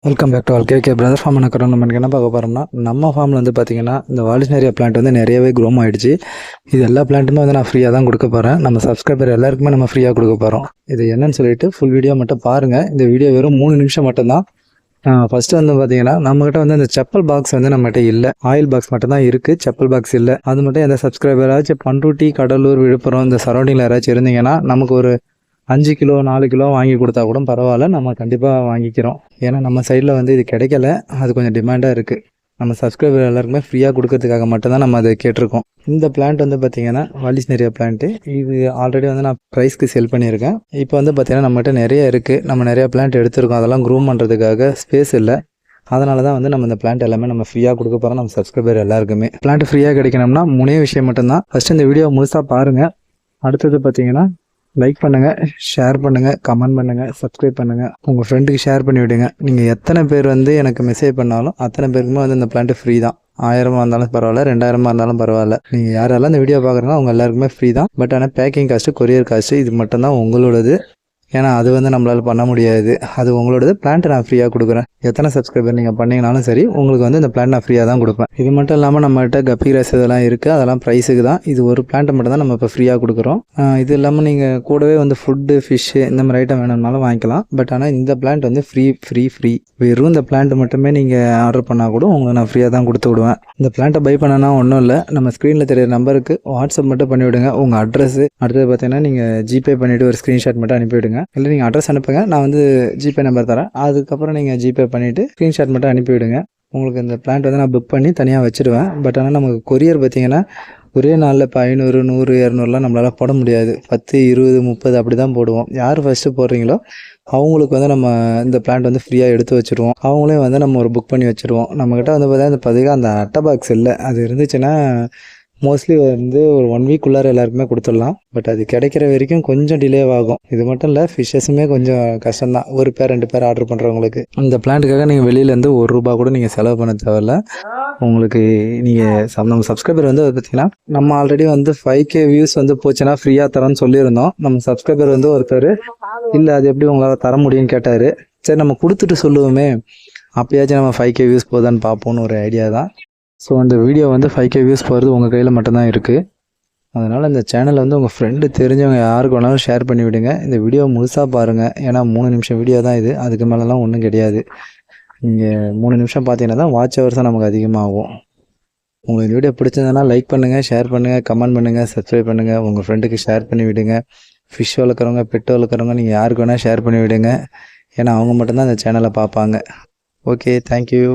Welcome back to all KK brother farm நடக்கிறோம். நம்ம என்ன பார்க்க போகிறோம்னா, நம்ம ஃபார்மில் வந்து பார்த்திங்கன்னா இந்த வாலிஸ்னேரியா பிளான்ட் வந்து நிறையவே க்ரோம் ஆகிடுச்சு. இது எல்லா பிளான்ட்டுமே வந்து நான் ஃப்ரீயாக தான் கொடுக்க போகிறேன். நம்ம சப்ஸ்கிரைபர் எல்லாருக்குமே நம்ம ஃப்ரீயாக கொடுக்க போகிறோம். இது என்னன்னு சொல்லிட்டு ஃபுல் வீடியோ மட்டும் பாருங்கள். இந்த வீடியோ வெறும் 3 நிமிஷம் மட்டும்தான். ஃபஸ்ட்டு வந்து பார்த்தீங்கன்னா, நம்மகிட்ட வந்து அந்த செப்பல் பாக்ஸ் வந்து நம்மகிட்ட இல்லை. ஆயில் பாக்ஸ் மட்டும் தான் இருக்குது, செப்பல் பாக்ஸ் இல்லை. அது மட்டும் எந்த சப்ஸ்கிரைபராச்சும் பண்ருட்டி, கடலூர், விழுப்புரம் இந்த சரௌண்டிங்கில் யாராச்சும் இருந்தீங்கன்னா நமக்கு ஒரு 5 கிலோ 4 கிலோ வாங்கி கொடுத்தா கூட பரவாயில்ல, நம்ம கண்டிப்பாக வாங்கிக்கிறோம். ஏன்னா நம்ம சைடில் வந்து இது கிடைக்கல, அது கொஞ்சம் டிமாண்டாக இருக்குது. நம்ம சப்ஸ்கிரைபர் எல்லாருக்குமே ஃப்ரீயாக கொடுக்கறதுக்காக மட்டும்தான் நம்ம அதை கேட்டிருக்கோம். இந்த பிளான்ட் வந்து பார்த்திங்கன்னா வாலிஸ்னேரியா பிளான்ட்டு. இது ஆல்ரெடி வந்து நான் ப்ரைஸ்க்கு செல் பண்ணியிருக்கேன். இப்போ வந்து பார்த்திங்கன்னா நம்மகிட்ட நிறைய இருக்குது. நம்ம நிறையா பிளான்ட் எடுத்திருக்கோம். அதெல்லாம் க்ரூம் பண்ணுறதுக்காக ஸ்பேஸ் இல்லை. அதனால தான் வந்து நம்ம இந்த பிளான்ட் எல்லாமே நம்ம ஃப்ரீயாக கொடுக்க போகிறோம் நம்ம சப்ஸ்கிரைபர் எல்லாருக்குமே. பிளான்ட் ஃப்ரீயாக கிடைக்கணும்னா 3 விஷயம் மட்டும்தான். ஃபஸ்ட்டு இந்த வீடியோ முழுசாக பாருங்கள். அடுத்தது பார்த்திங்கன்னா லைக் பண்ணுங்கள், ஷேர் பண்ணுங்கள், கமெண்ட் பண்ணுங்கள், சப்ஸ்கிரைப் பண்ணுங்கள். உங்கள் ஃப்ரெண்டுக்கு ஷேர் பண்ணி விடுங்க. நீங்கள் எத்தனை பேர் வந்து எனக்கு மெசேஜ் பண்ணாலும் அத்தனை பேருக்குமே வந்து இந்த பிளான்ட்டு ஃப்ரீ தான். 1000 இருந்தாலும் பரவாயில்ல, 2000 இருந்தாலும் பரவாயில்ல. நீங்கள் யாரெல்லாம் இந்த வீடியோ பார்க்குறீங்களோ அவங்க எல்லாருக்குமே ஃப்ரீ தான். பட் ஆனால் பேக்கிங் காஸ்ட்டு, கொரியர் காஸ்ட்டு இது மட்டும்தான் உங்களோடது. ஏன்னா அது வந்து நம்மளால் பண்ண முடியாது. அது உங்களோடது. பிளான்ட்டு நான் ஃப்ரீயாக கொடுக்குறேன். எத்தனை சப்ஸ்கிரைபர் நீங்கள் பண்ணிங்கனாலும் சரி, உங்களுக்கு வந்து இந்த பிளான்ட் நான் ஃப்ரீயாக தான் கொடுப்பேன். இது மட்டும் இல்லாமல் நம்மகிட்ட கப்பி கிராஸ் இதெல்லாம் இருக்குது. அதெல்லாம் ப்ரைஸுக்கு தான். இது ஒரு பிளான்ட்டை மட்டும் தான் நம்ம இப்போ ஃப்ரீயாக கொடுக்குறோம். இது இல்லாமல் நீங்கள் கூடவே வந்து ஃபுட்டு, ஃபிஷ்ஷு இந்த மாதிரி ஐட்டம் வேணும்னாலும் வாங்கிக்கலாம். பட் ஆனால் இந்த பிளான்ட் வந்து ஃப்ரீ. வெறும் இந்த பிளான்ட் மட்டுமே நீங்கள் ஆர்டர் பண்ணால் கூட உங்களுக்கு நான் ஃப்ரீயாக தான் கொடுத்து விடுவேன். இந்த பிளான்ட்டை பை பண்ணனா ஒன்றும் இல்லை, நம்ம ஸ்க்ரீனில் தெரியிற நம்பருக்கு வாட்ஸ்அப் மட்டும் பண்ணிவிடுங்க. உங்கள் அட்ரஸ் அடுத்தது பார்த்தீங்கன்னா நீங்கள் ஜிபே பண்ணிவிட்டு ஒரு ஸ்க்ரீன்ஷாட் மட்டும் அனுப்பிவிடுங்க. இல்லை நீங்கள் அட்ரஸ் அனுப்புங்க, நான் வந்து ஜிபே நம்பர் தரேன். அதுக்கப்புறம் நீங்கள் ஜிபே பண்ணிவிட்டு ஸ்க்ரீன்ஷாட் மட்டும் அனுப்பிவிடுங்க. உங்களுக்கு இந்த பிளான்ட் வந்து நான் புக் பண்ணி தனியாக வச்சுருவேன். பட் ஆனால் நமக்கு கொரியர் பார்த்திங்கன்னா ஒரே நாளில் இப்போ 500, 100, 200லாம் நம்மளால் போட முடியாது. 10, 20, 30 அப்படி தான் போடுவோம். யார் ஃபஸ்ட்டு போடுறீங்களோ அவங்களுக்கு வந்து நம்ம இந்த பிளான்ட் வந்து ஃப்ரீயாக எடுத்து வச்சுருவோம். அவங்களே வந்து நம்ம ஒரு புக் பண்ணி வச்சுருவோம். நம்மக்கிட்ட வந்து பார்த்தீங்கன்னா அந்த அட்டை பாக்ஸ் இல்லை. அது இருந்துச்சுன்னா மோஸ்ட்லி வந்து ஒரு 1 வீக்குள்ளார எல்லாருக்குமே கொடுத்துடலாம். பட் அது கிடைக்கிற வரைக்கும் கொஞ்சம் டிலே ஆகும். இது மட்டும் இல்லை, ஃபிஷ்ஷஸுமே கொஞ்சம் கஷ்டம்தான். 1 பேர் 2 பேர் ஆர்டர் பண்ணுறவங்களுக்கு. இந்த பிளான்ட்டுக்காக நீங்கள் வெளியிலேருந்து ₹1 கூட நீங்கள் செலவு பண்ண தேவையில்ல. உங்களுக்கு நீங்கள் நம்ம சப்ஸ்கிரைபர் வந்து பார்த்திங்கன்னா நம்ம ஆல்ரெடி வந்து 5K வியூஸ் வந்து போச்சுன்னா ஃப்ரீயாக தரோன்னு சொல்லியிருந்தோம். நம்ம சப்ஸ்கிரைபர் வந்து ஒருத்தர் இல்லை அது எப்படி உங்களால் தர முடியும்னு கேட்டார். சரி நம்ம கொடுத்துட்டு சொல்லுவோமே, அப்போயாச்சும் நம்ம 5K வியூஸ் போதான்னு பார்ப்போன்னு ஒரு ஐடியா தான். ஸோ அந்த வீடியோ வந்து 5K வியூஸ் போகிறது உங்கள் கையில் மட்டும்தான் இருக்குது. அதனால் இந்த சேனலை வந்து உங்கள் ஃப்ரெண்டு தெரிஞ்சவங்க யாருக்கு வேணாலும் ஷேர் பண்ணி விடுங்க. இந்த வீடியோ முழுசாக பாருங்கள். ஏன்னா 3 நிமிஷம் வீடியோ தான் இது. அதுக்கு மேலெலாம் ஒன்றும் கிடையாது. நீங்கள் 3 நிமிஷம் பார்த்தீங்கன்னா தான் வாட்ச் ஹவர்ஸ் தான் நமக்கு அதிகமாகும். உங்களுக்கு வீடியோ பிடிச்சதுன்னா லைக் பண்ணுங்கள், ஷேர் பண்ணுங்கள், கமெண்ட் பண்ணுங்கள், சப்ஸ்கிரைப் பண்ணுங்கள். உங்கள் ஃப்ரெண்டுக்கு ஷேர் பண்ணி விடுங்க. ஃபிஷ் வளர்க்குறவங்க, பெட்டு வளர்க்குறவங்க நீங்கள் யாருக்கு வேணால் ஷேர் பண்ணி விடுங்க. ஏன்னா அவங்க மட்டும்தான் இந்த சேனலை பார்ப்பாங்க. Okay, thank you.